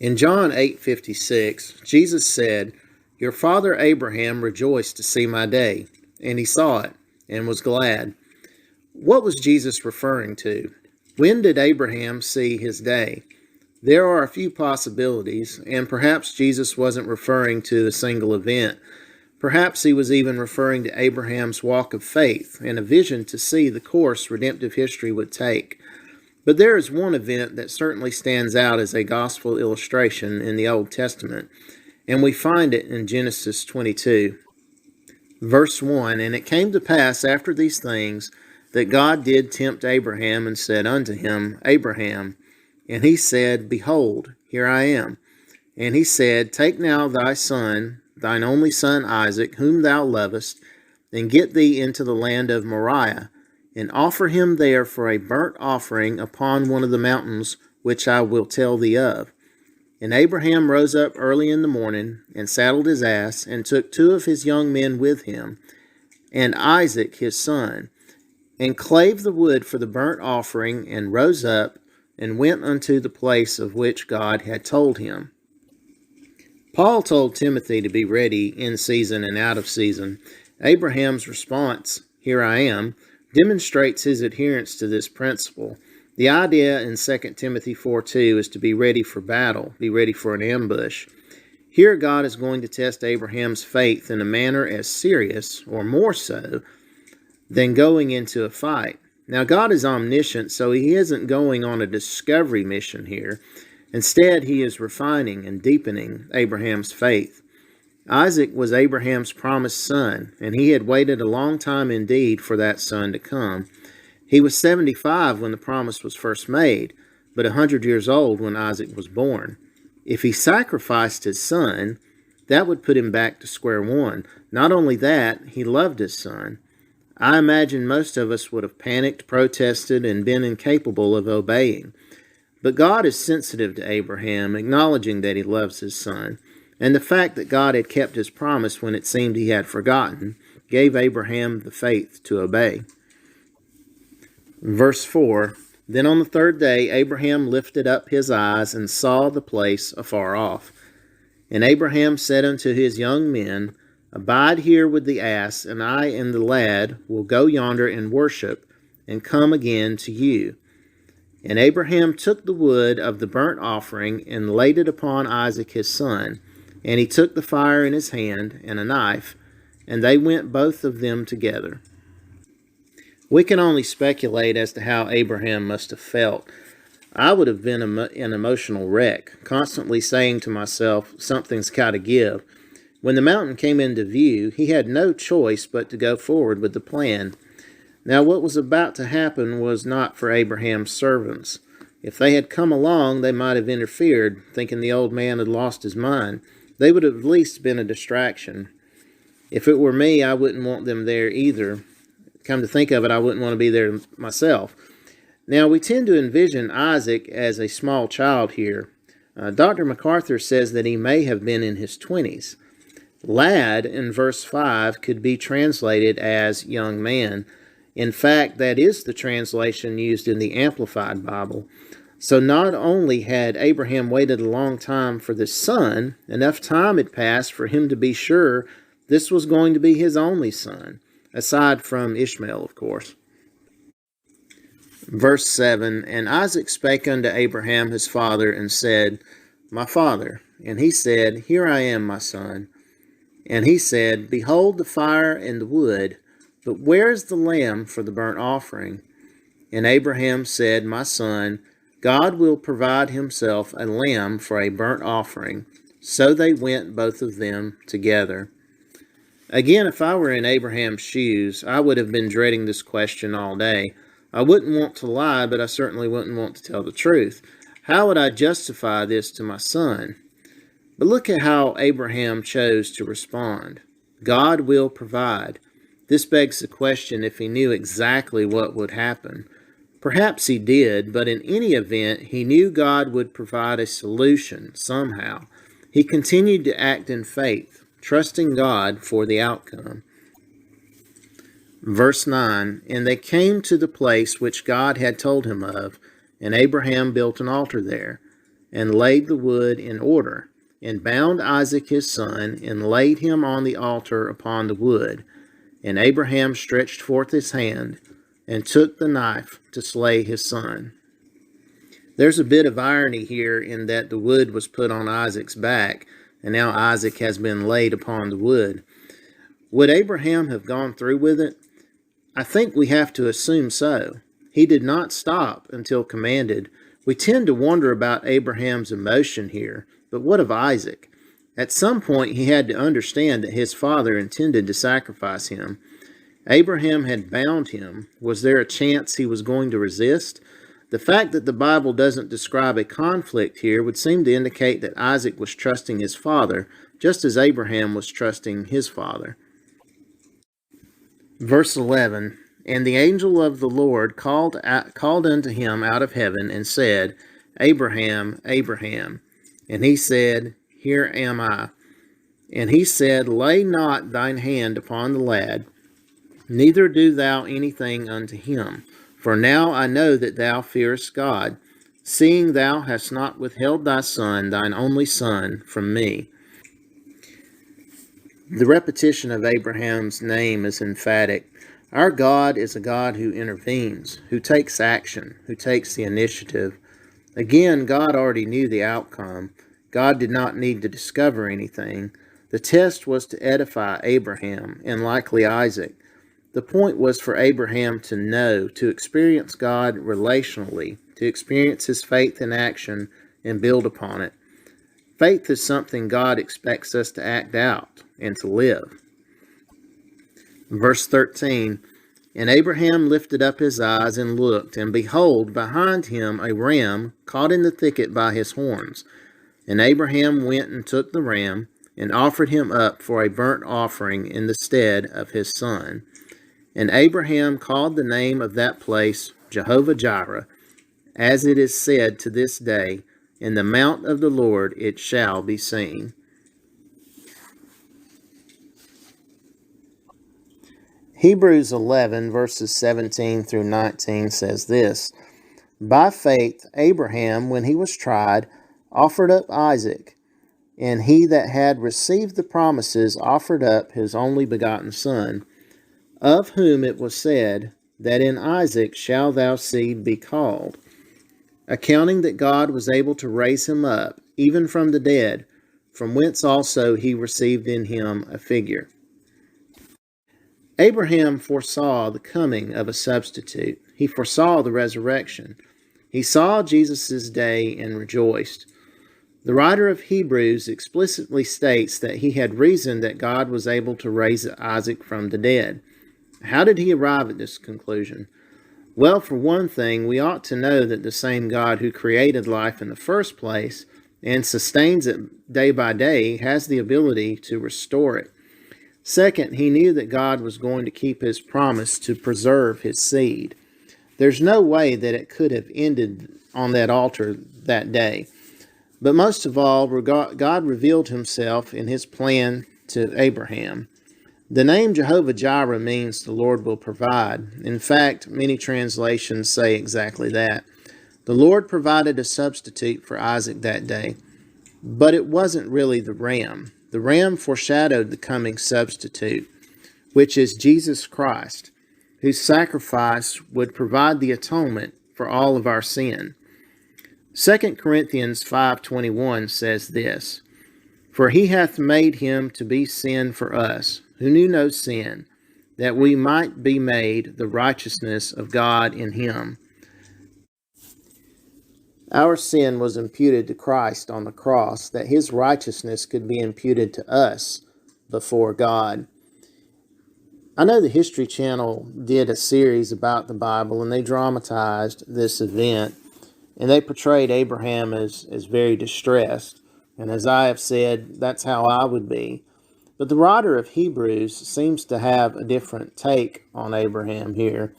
In John 8:56, Jesus said, "Your father Abraham rejoiced to see my day, and he saw it, and was glad." What was Jesus referring to? When did Abraham see his day? There are a few possibilities, and perhaps Jesus wasn't referring to a single event. Perhaps he was even referring to Abraham's walk of faith and a vision to see the course redemptive history would take. But there is one event that certainly stands out as a gospel illustration in the Old Testament, and we find it in Genesis 22. Verse 1, "And it came to pass after these things that God did tempt Abraham and said unto him, Abraham. And he said, Behold, here I am. And he said, Take now thy son, thine only son Isaac, whom thou lovest, and get thee into the land of Moriah, and offer him there for a burnt offering upon one of the mountains which I will tell thee of. And Abraham rose up early in the morning, and saddled his ass, and took 2 of his young men with him, and Isaac his son, and clave the wood for the burnt offering, and rose up, and went unto the place of which God had told him." Paul told Timothy to be ready in season and out of season. Abraham's response, "Here I am," demonstrates his adherence to this principle. The idea in 2 Timothy 4:2 is to be ready for battle, be ready for an ambush. Here God is going to test Abraham's faith in a manner as serious, or more so, than going into a fight. Now God is omniscient, so he isn't going on a discovery mission here. Instead, he is refining and deepening Abraham's faith. Isaac was Abraham's promised son, and he had waited a long time indeed for that son to come. He was 75 when the promise was first made, but 100 years old when Isaac was born. If he sacrificed his son, that would put him back to square one. Not only that, he loved his son. I imagine most of us would have panicked, protested, and been incapable of obeying. But God is sensitive to Abraham, acknowledging that he loves his son. And the fact that God had kept his promise when it seemed he had forgotten gave Abraham the faith to obey. Verse 4, "Then on the 3rd day Abraham lifted up his eyes and saw the place afar off. And Abraham said unto his young men, Abide here with the ass, and I and the lad will go yonder and worship, and come again to you. And Abraham took the wood of the burnt offering, and laid it upon Isaac his son. And he took the fire in his hand, and a knife, and they went both of them together." We can only speculate as to how Abraham must have felt. I would have been an emotional wreck, constantly saying to myself, something's got to give. When the mountain came into view, he had no choice but to go forward with the plan. Now, what was about to happen was not for Abraham's servants. If they had come along, they might have interfered, thinking the old man had lost his mind. They would have at least been a distraction. If it were me, I wouldn't want them there either. Come to think of it, I wouldn't want to be there myself. Now, we tend to envision Isaac as a small child here. Dr. MacArthur says that he may have been in his 20s. Lad in verse 5 could be translated as young man. In fact, that is the translation used in the Amplified Bible. So not only had Abraham waited a long time for this son, enough time had passed for him to be sure this was going to be his only son, aside from Ishmael, of course. Verse 7, "And Isaac spake unto Abraham his father, and said, My father. And he said, Here I am, my son. And he said, Behold the fire and the wood, but where is the lamb for the burnt offering? And Abraham said, My son, God will provide himself a lamb for a burnt offering. So they went both of them together." Again, if I were in Abraham's shoes, I would have been dreading this question all day. I wouldn't want to lie, but I certainly wouldn't want to tell the truth. How would I justify this to my son? But look at how Abraham chose to respond. God will provide. This begs the question if he knew exactly what would happen. Perhaps he did, but in any event, he knew God would provide a solution somehow. He continued to act in faith, trusting God for the outcome. Verse 9, "And they came to the place which God had told him of, and Abraham built an altar there. and laid the wood in order, and bound Isaac his son, and laid him on the altar upon the wood. And Abraham stretched forth his hand, and took the knife to slay his son. There's a bit of irony here in that the wood was put on Isaac's back, and now Isaac has been laid upon the wood. Would Abraham have gone through with it? I think we have to assume so. He did not stop until commanded. We tend to wonder about Abraham's emotion here, but what of Isaac? At some point he had to understand that his father intended to sacrifice him. Abraham had bound him. Was there a chance he was going to resist? The fact that the Bible doesn't describe a conflict here would seem to indicate that Isaac was trusting his father, just as Abraham was trusting his father. Verse 11, And the angel of the Lord called unto him out of heaven, and said, Abraham, Abraham. And he said, Here am I. And he said, Lay not thine hand upon the lad, neither do thou anything unto him. For now I know that thou fearest God, seeing thou hast not withheld thy son, thine only son, from me. The repetition of Abraham's name is emphatic. Our God is a God who intervenes, who takes action, who takes the initiative. Again, God already knew the outcome. God did not need to discover anything. The test was to edify Abraham and likely Isaac. The point was for Abraham to know, to experience God relationally, to experience his faith in action and build upon it. Faith is something God expects us to act out and to live. Verse 13, And Abraham lifted up his eyes and looked, and behold, behind him a ram caught in the thicket by his horns. And Abraham went and took the ram, and offered him up for a burnt offering in the stead of his son. And Abraham called the name of that place Jehovah Jireh, as it is said to this day, In the mount of the Lord it shall be seen. Hebrews 11, verses 17 through 19 says this, By faith Abraham, when he was tried, offered up Isaac, and he that had received the promises offered up his only begotten son, of whom it was said, That in Isaac shall thy seed be called, accounting that God was able to raise him up, even from the dead, from whence also he received in him a figure. Abraham foresaw the coming of a substitute. He foresaw the resurrection. He saw Jesus' day and rejoiced. The writer of Hebrews explicitly states that he had reasoned that God was able to raise Isaac from the dead. How did he arrive at this conclusion? Well, for one thing, we ought to know that the same God who created life in the first place and sustains it day by day has the ability to restore it. Second, he knew that God was going to keep his promise to preserve his seed. There's no way that it could have ended on that altar that day. But most of all, God revealed himself in his plan to Abraham. The name Jehovah Jireh means the Lord will provide. In fact, many translations say exactly that. The Lord provided a substitute for Isaac that day, but it wasn't really the ram. The ram foreshadowed the coming substitute, which is Jesus Christ, whose sacrifice would provide the atonement for all of our sin. 2 Corinthians 5:21 says this, For he hath made him to be sin for us, who knew no sin, that we might be made the righteousness of God in him. Our sin was imputed to Christ on the cross, that his righteousness could be imputed to us before God. I know the History Channel did a series about the Bible, and they dramatized this event, and they portrayed Abraham as very distressed. And as I have said, that's how I would be. But the writer of Hebrews seems to have a different take on Abraham here.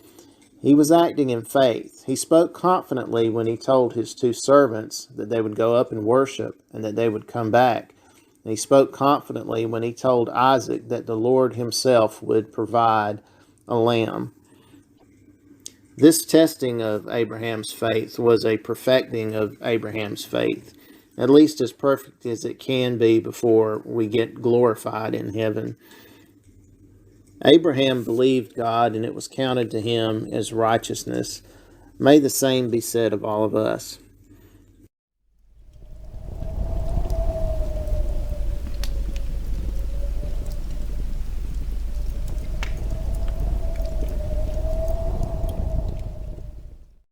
He was acting in faith. He spoke confidently when he told his two servants that they would go up and worship and that they would come back. And he spoke confidently when he told Isaac that the Lord himself would provide a lamb. This testing of Abraham's faith was a perfecting of Abraham's faith, at least as perfect as it can be before we get glorified in heaven. Abraham believed God, and it was counted to him as righteousness. May the same be said of all of us.